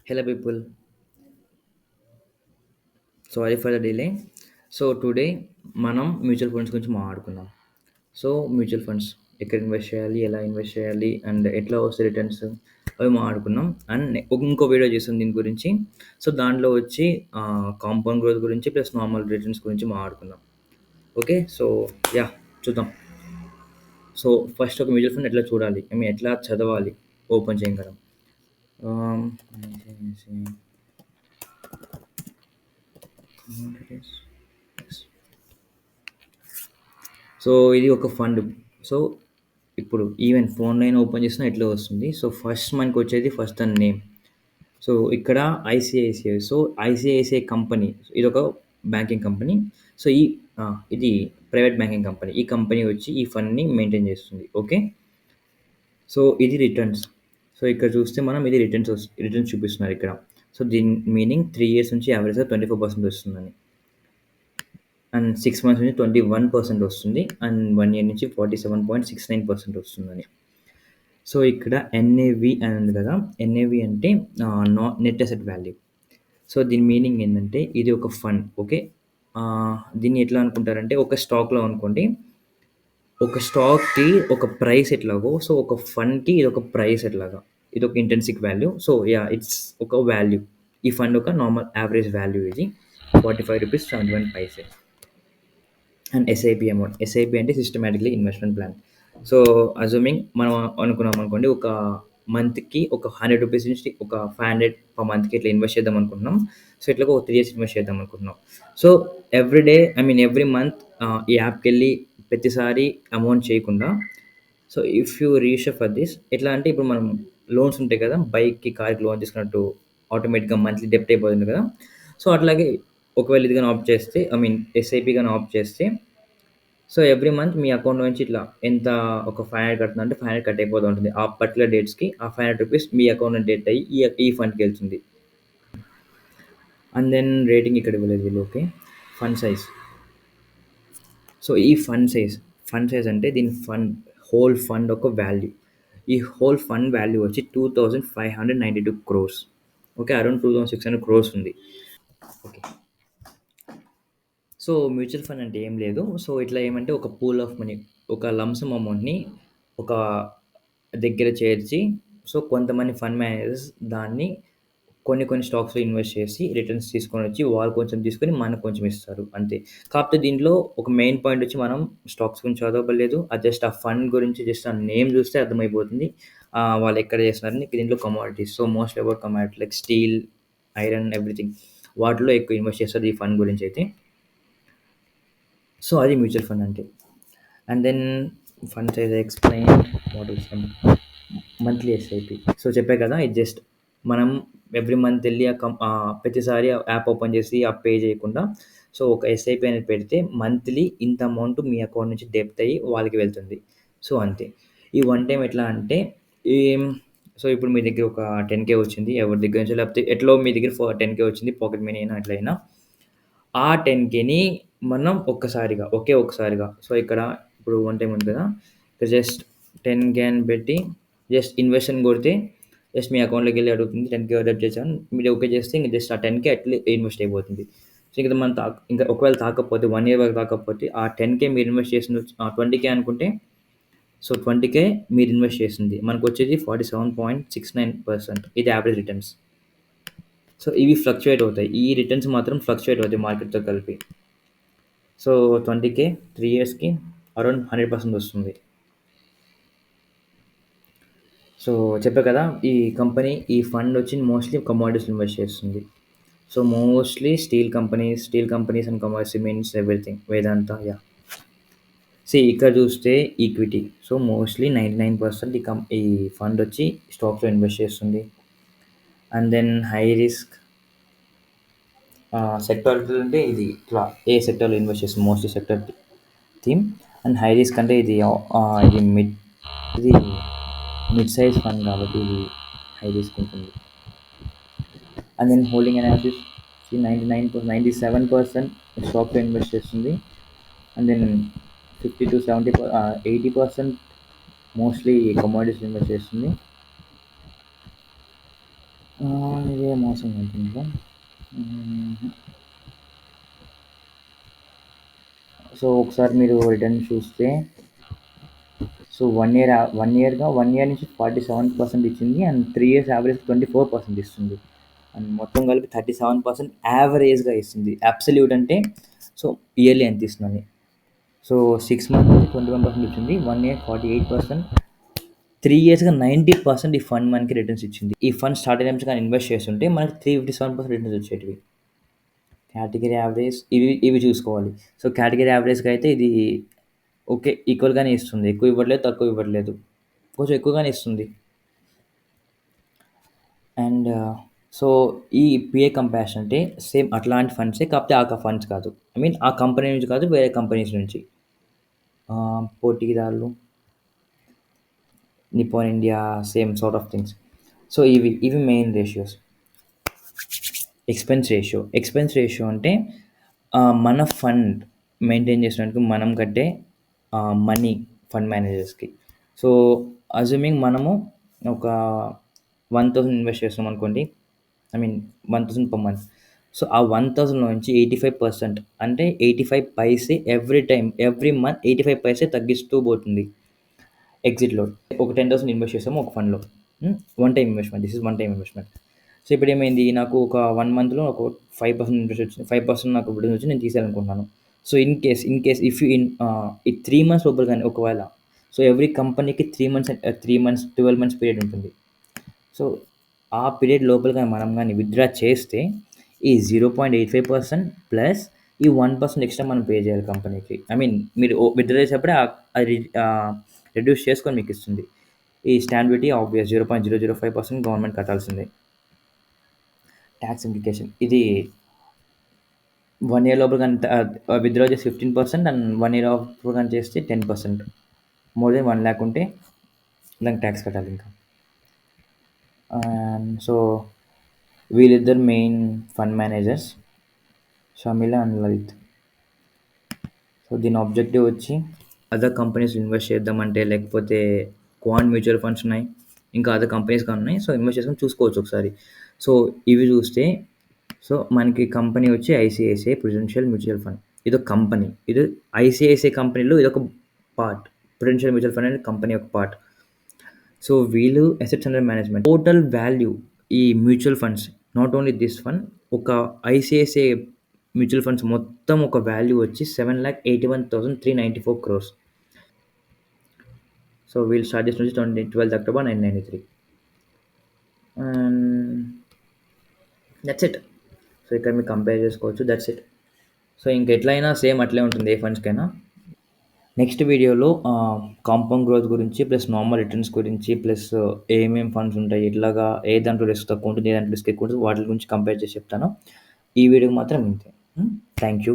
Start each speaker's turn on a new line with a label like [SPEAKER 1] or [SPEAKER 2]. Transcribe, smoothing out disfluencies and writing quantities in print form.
[SPEAKER 1] Hello, people. Sorry for the delay. So today మనం mutual funds గురించి మాట్లాడుకుందాం. So mutual funds ఎక్కడ invest చేయాలి, ఎలా ఇన్వెస్ట్ చేయాలి అండ్ ఎట్లా వస్తాయి రిటర్న్స్ అవి మాట్లాడుకున్నాం. అండ్ ఇంకో వీడియో చేస్తుంది దీని గురించి. సో దాంట్లో వచ్చి కాంపౌండ్ గ్రోత్ గురించి ప్లస్ నార్మల్ రిటర్న్స్ గురించి మాట్లాడుకుందాం. ఓకే, సో యా చూద్దాం. సో ఫస్ట్ ఒక మ్యూచువల్ ఫండ్ ఎట్లా చూడాలి, ఐ మీన్ ఎట్లా చదవాలి ఓపెన్ చేయగలం. Um, సో ఇది ఒక ఫండ్. సో ఇప్పుడు ఈవెన్ ఫోన్‌లైనా ఓపెన్ చేసినా ఇట్లే వస్తుంది. సో ఫస్ట్ మనకు వచ్చేది ఫస్ట్ దాని నేమ్. సో ఇక్కడ ఐసీఐసీఐ. సో ఐసీఐసీఐ కంపెనీ ఇదొక బ్యాంకింగ్ కంపెనీ. సో ఇది ప్రైవేట్ బ్యాంకింగ్ కంపెనీ. ఈ కంపెనీ వచ్చి ఈ ఫండ్‌ని మెయింటైన్ చేస్తుంది. ఓకే. సో ఇది రిటర్న్స్. సో ఇక్కడ చూస్తే మనం ఇది రిటర్న్స్ చూపిస్తున్నారు ఇక్కడ. సో దీని మీనింగ్ 3 ఇయర్స్ నుంచి యావరేజ్‌గా 24% వస్తుందని. అండ్ 6 మంత్స్ నుంచి 21% వస్తుంది. అండ్ 1 ఇయర్ నుంచి 47.69% వస్తుందని. సో ఇక్కడ ఎన్ఏవి అని ఉంది కదా! ఎన్ఏవి అంటే నెట్ అసెట్ వాల్యూ. సో దీని మీనింగ్ ఏందంటే ఇది ఒక ఫండ్. ఓకే. దీన్ని ఎట్లా అనుకుంటారంటే ఒక స్టాక్‌లో అనుకోండి. ఒక స్టాక్‌కి ఒక ప్రైస్ ఎట్లాగో సో ఒక ఫండ్‌కి ఇదొక ప్రైస్ ఎట్లాగా. ఇదొక intrinsic value. So yeah! It's ఒక వాల్యూ. ఈ ఫండ్ ఒక నార్మల్ యావరేజ్ వాల్యూ ఇది. రూ. 45.71. And SIP amount. ఎస్ఐపి అంటే సిస్టమాటిక్‌లీ ఇన్వెస్ట్‌మెంట్ ప్లాన్. సో, అస్యూమింగ్ మనం అనుకున్నాం అనుకోండి, ఒక మంత్‌కి ఒక రూ. 100 నుంచి ఒక 500 పర్ మంత్‌కి ఇట్లా ఇన్వెస్ట్ చేద్దాం అనుకుంటున్నాం. సో, ఇట్లాగ ఒక 3 ఇయర్స్ ఇన్వెస్ట్ చేద్దాం అనుకుంటున్నాం. So, every day I mean every month ఈ యాప్‌కెళ్ళి ప్రతిసారి అమౌంట్ చేయకుండా, so, if you register for this ఎట్లా అంటే ఇప్పుడు మనం లోన్స్ ఉంటాయి కదా! బైక్‌కి, కార్‌కి లోన్ తీసుకున్నట్టు ఆటోమేటిక్‌గా మంత్లీ డెబ్ట్ అయిపోతుంది కదా! సో, అట్లాగే ఒకవేళ ఇది గాని ఆప్ట్ చేస్తే ఐ మీన్ ఎస్ఐపి గాని ఆప్ట్ చేస్తే సో, ఎవ్రీ మంత్ మీ అకౌంట్‌లో నుంచి ఇట్లా ఎంత ఒక 500 కడుతున్నా అంటే 500 కట్ అయిపోతూ ఉంటుంది. ఆ పర్టిక్యులర్ డేట్స్‌కి ఆ రూ. 500 మీ అకౌంట్ నుంచి డెబిట్ అయ్యి ఈ ఫండ్‌కెళ్తుంది. అండ్ దెన్ రేటింగ్ ఇక్కడ ఇవ్వలేదు వీళ్ళు. ఓకే. Fund size. సో, ఈ ఫండ్ సైజ్ అంటే దీని హోల్ ఫండ్ ఒక వాల్యూ. ఈ హోల్ ఫండ్ వాల్యూ వచ్చి 2592 క్రోర్స్. ఓకే. అరౌండ్ 2600 క్రోర్స్ ఉంది. ఓకే. సో, మ్యూచువల్ ఫండ్ అంటే ఏం లేదు. సో, ఇట్లా ఏమంటే ఒక పూల్ ఆఫ్ మనీ, ఒక లంప్ సమ్ అమౌంట్‌ని ఒక దగ్గర చేర్చి, సో, కొంతమంది ఫండ్ మేనేజర్స్ దాన్ని కొన్ని కొన్ని స్టాక్స్‌లో ఇన్వెస్ట్ చేసి రిటర్న్స్ తీసుకొనొచ్చి వాళ్ళు కొంచెం తీసుకొని మనకు కొంచెం ఇస్తారు అంతే. కాకపోతే దీంట్లో ఒక మెయిన్ పాయింట్ వచ్చి మనం స్టాక్స్ గురించి చదవలేదు. అది జస్ట్ ఆ ఫండ్ గురించి జస్ట్ ఆ నేమ్ చూస్తే అర్థమైపోతుంది. వాళ్ళు ఎక్కడ చేస్తున్నారని. దీంట్లో commodities. So, mostly about commodity like steel, iron everything వాటిలో ఎక్కువ ఇన్వెస్ట్ చేస్తారు ఈ ఫండ్ గురించి అయితే. సో, అది మ్యూచువల్ ఫండ్ అంటే. And then funds as I explain what is monthly SIP. So, చెప్పా కదా! ఇది జస్ట్ మనం ఎవ్రీ మంత్ ఎళ్లి ప్రతిసారి యాప్ ఓపెన్ చేసి పే చేయకుండా సో, ఒక ఎస్ఐపి అనేది పెడితే మంత్లీ ఇంత అమౌంట్ మీ అకౌంట్ నుంచి డెబిట్ అయ్యి వాళ్ళకి వెళ్తుంది. సో, అంతే. ఈ వన్ టైమ్ ఎట్లా అంటే ఏం సో, ఇప్పుడు మీ దగ్గర ఒక 10,000 వచ్చింది. ఎవరి దగ్గర నుంచో లేకపోతే ఎట్లో మీ దగ్గర 10,000 వచ్చింది. పాకెట్ మనీ అయినా ఎట్లైనా. ఆ 10,000ని మనం ఒక్కసారిగా సో, ఇక్కడ ఇప్పుడు వన్ టైమ్ ఉంది కదా! ఇక్కడ జస్ట్ 10,000 అని పెట్టి జస్ట్ ఇన్వెస్ట్ అని కొడితే జస్ట్ మీ అకౌంట్‌లోకెళ్ళి అడుగుతుంది 10,000 డెబిట్ చేశాను. మీరు ఓకే చేస్తే ఇంక జస్ట్ ఆ 10,000 అట్లే ఇన్వెస్ట్ అయిపోతుంది. సో, ఇంక మనం ఇంకా ఒకవేళ తాకకపోతే 1 ఇయర్ వరకు తాకకపోతే ఆ 10,000 మీరు ఇన్వెస్ట్ చేసింది 20,000 అనుకుంటే సో, 20,000 మీరు ఇన్వెస్ట్ చేసింది. మనకొచ్చేది 47.69% ఇది యావరేజ్ రిటర్న్స్. సో, ఇవి ఫ్లక్చుయేట్ అవుతాయి. ఈ రిటర్న్స్ మాత్రం ఫ్లక్చుయేట్ అవుతాయి మార్కెట్‌తో కలిపి. సో, 20,000 3 ఇయర్స్‌కి అరౌండ్ 100% వస్తుంది. సో, చెప్పా కదా! ఈ ఫండ్ వచ్చి మోస్ట్‌లీ కమోడిటీస్‌లో ఇన్వెస్ట్ చేస్తుంది. So, mostly steel companies and cements everything Vedanta yeah! ఇక్కడ చూస్తే ఈక్విటీ. సో, మోస్ట్‌లీ 99% ఈ ఫండ్ వచ్చి స్టాక్స్‌లో ఇన్వెస్ట్ చేస్తుంది. And then high risk sector అంటే ఇది ఇట్లా ఏ సెక్టార్‌లో ఇన్వెస్ట్ చేస్తుంది mostly sector theme. And high risk అంటే ఇది ఇది మిడ్ సైజ్ ఫండ్ కాబట్టి ఇది హై రిస్క్ ఉంటుంది. అండ్ దెన్ హోల్డింగ్ అనాలిసిస్ 97% స్టాక్‌లో ఇన్వెస్ట్ చేస్తుంది. అండ్ దెన్ 80% మోస్ట్‌లీ కమోడిటీస్‌లో ఇన్వెస్ట్ చేస్తుంది. ఇదే మోసం అవుతుందా? హ్మ్. సో, ఒకసారి మీరు రిటర్న్ చూస్తే సో, 1 ఇయర్‌గా 1 ఇయర్ నుంచి 47% ఇచ్చింది. అండ్ 3 ఇయర్స్ యావరేజ్ 24% ఇస్తుంది. అండ్ మొత్తం కలిపి 37% యావరేజ్‌గా ఇస్తుంది. అబ్సల్యూట్ అంటే సో, ఇయర్లీ ఎంత ఇస్తుందని. సో, 6 మంత్స్‌కి 21% ఇచ్చింది. 1 ఇయర్ 48%, 3 ఇయర్స్‌గా 90% ఈ ఫండ్ మనకి రిటర్న్స్ ఇచ్చింది. ఈ ఫండ్ స్టార్ట్ అయిన నుంచి కానీ ఇన్వెస్ట్ చేస్తుంటే మనకి 357% రిటర్న్స్ వచ్చేటివి. కేటగిరీ యావరేజ్ ఇవి చూసుకోవాలి. సో, కేటగిరీ యావరేజ్‌గా అయితే ఇది ఓకే. ఈక్వల్‌గానే ఇస్తుంది. ఎక్కువ ఇవ్వట్లేదు, తక్కువ ఇవ్వట్లేదు. కొంచెం ఎక్కువగానే ఇస్తుంది. అండ్ సో, ఈ పిఏ కంపాషన్ అంటే సేమ్ అట్లాంటి ఫండ్సే కాకపోతే ఆ ఫండ్స్ కాదు. ఐ మీన్ ఆ కంపెనీ నుంచి కాదు, వేరే కంపెనీస్ నుంచి. పోటీదారులు, Nippon India same sort of things. So, ఇవి మెయిన్ రేషియోస్. ఎక్స్‌పెన్స్ రేషియో అంటే మన ఫండ్ మెయింటైన్ చేసినందుకు మనం కట్టే మనీ ఫండ్ మేనేజర్స్‌కి. సో, అస్యూమింగ్ మనము ఒక 1000 ఇన్వెస్ట్ చేస్తున్నామనుకోండి. I mean 1000 per month. So, ఆ 1000 నుంచి 85% అంటే 85 paise every time, every month 85 paise తగ్గిస్తూ పోతుంది. ఎగ్జిట్‌లో. ఒక 10,000 ఇన్వెస్ట్ చేసాము ఒక ఫండ్‌లో. One time investment. This is one time investment. So, ఇప్పుడేమైంది నాకు ఒక 1 మంత్‌లో ఒక 5% ఇంట్రెస్ట్ వచ్చింది. 5% నాకు రిటర్న్ వచ్చి నేను తీసేయాలనుకుంటున్నాను. సో, ఇన్ కేస్ ఇఫ్ ఈ 3 మంత్స్ లోపల గాని ఒకవేళ సో, ఎవ్రీ కంపెనీకి 3 మంత్స్ 12 మంత్స్ పీరియడ్ ఉంటుంది. సో, ఆ పీరియడ్ లోపల గాని మనం గాని విత్‌డ్రా చేస్తే ఈ 0.85% ప్లస్ ఈ 1% ఎక్స్‌ట్రా మనం పే చేయాలి కంపెనీకి. ఐ మీన్ మీరు విత్‌డ్రా చేసేప్పుడే అది రెడ్యూస్ చేసుకొని మీకిస్తుంది. ఈ స్టాంప్ డ్యూటీ ఆబ్వియస్ 0.005% గవర్నమెంట్ కట్టాల్సిందే. టాక్స్ ఇంప్లికేషన్ ఇది 1 ఇయర్ లోపల గాని విత్‌డ్రా చేసి 15% అండ్ 1 ఇయర్ ఆఫ్‌టర్ గాని చేస్తే 10%. మోర్ దెన్ 1,00,000 ఉంటే దానికి టాక్స్ కట్టాలింకా. సో, వీళ్ళిద్దరు main fund managers షమిల and Lalit. So, దీని ఆబ్జెక్టివ్ వచ్చి అదర్ కంపెనీస్‌లో ఇన్వెస్ట్ చేద్దామంటే లేకపోతే క్వాంట్ మ్యూచువల్ ఫండ్స్ ఉన్నాయి. ఇంకా అదర్ కంపెనీస్ కూడా ఉన్నాయి. సో, ఇన్వెస్ట్ చేసుకొని చూసుకోవచ్చు ఒకసారి. సో, ఇవి చూస్తే సో, మనకి కంపెనీ వచ్చి ఐసీఐసీఐ ప్రుడెన్షియల్ మ్యూచువల్ ఫండ్. ఇదొక కంపెనీ. ఇది ఐసీఐసీఐ కంపెనీలో ఇదొక పార్ట్. ప్రుడెన్షియల్ మ్యూచువల్ ఫండ్ అనేది కంపెనీ ఒక పార్ట్. సో, వీళ్ళు assets under management total value ఈ mutual funds not only this fund ఒక ఐసీఐసీఐ మ్యూచువల్ ఫండ్స్ మొత్తం ఒక వాల్యూ వచ్చి 7,81,394 క్రోర్స్. సో, వీళ్ళు స్టార్ట్ చేసిన నుంచి 12th October 1993. And that's it. So, ఇక్కడ మీరు కంపేర్ చేసుకోవచ్చు. That's it. సో, ఇంకెట్లయినా సేమ్ అట్లే ఉంటుంది ఏ ఫండ్స్‌కైనా. నెక్స్ట్ వీడియోలో కాంపౌండ్ గ్రోత్ గురించి ప్లస్ నార్మల్ రిటర్న్స్ గురించి ప్లస్ ఏమేం ఫండ్స్ ఉంటాయి, ఎట్లాగా ఏ దాంట్లో రిస్క్ తక్కువ ఉంటుంది, ఏ దాంట్లో రిస్క్ ఎక్కువ ఉంటుంది వాటి గురించి కంపేర్ చేసి చెప్తాను. ఈ వీడియోకి మాత్రం ఇంతే. Thank you.